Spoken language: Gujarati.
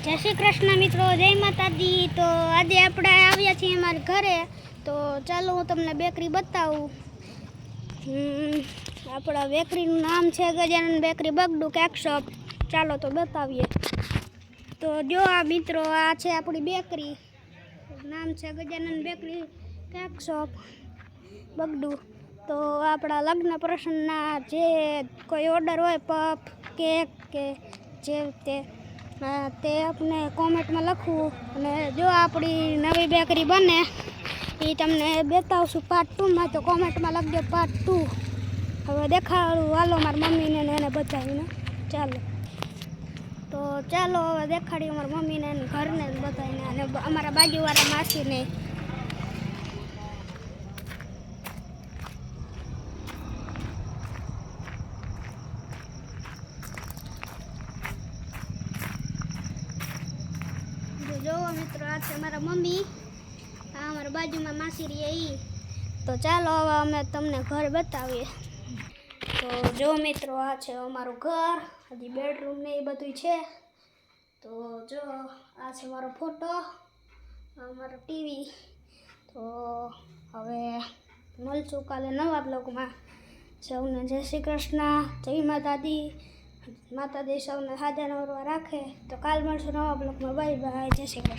જય શ્રી કૃષ્ણ મિત્રો, જય માતાજી। તો આજે આપણે આવ્યા છીએ અમારા ઘરે, તો ચાલો હું તમને બેકરી બતાવું। આપણા બેકરીનું નામ છે ગજાનન બેકરી બગડુ કેક શોપ। ચાલો તો બતાવીએ। તો જો આ મિત્રો, આ છે આપણી બેકરી, નામ છે ગજાનન બેકરી કેક શોપ બગડુ। તો આપણા લગ્ન પ્રસંગના જે કોઈ ઓર્ડર હોય, પફ કેક કે જે તે આપણે કોમેન્ટમાં લખવું, અને જો આપણી નવી બેકરી બને એ તમને બતાવશું પાર્ટ 2માં। તો કોમેન્ટમાં લખજો પાર્ટ 2। હવે દેખાડું, હાલો મારી મમ્મીને ને એને બતાવીને ચાલો। તો ચાલો હવે દેખાડીએ અમારી મમ્મીને ઘરને બતાવીને, અને અમારા બાજુવાળા માસીને। જોવો મિત્રો, આ છે મારા મમ્મી, આ અમારા બાજુમાં માસી રહે ઈ। તો ચાલો હવે અમે તમને ઘર બતાવીએ। તો જો મિત્રો, આ છે અમારું ઘર, હજી બેડરૂમ ને એ બધું છે। તો જો આ છે મારો ફોટો, અમારો ટીવી। તો હવે મળશું કાલે નવા બ્લોગમાં। સૌને જય શ્રી કૃષ્ણ, જય માતાજી। માતાજી સૌને હાજર નવરવા રાખે। તો કાલ મળશું નવા બ્લોગમાં। બાય બાય, જય શ્રી કૃષ્ણ।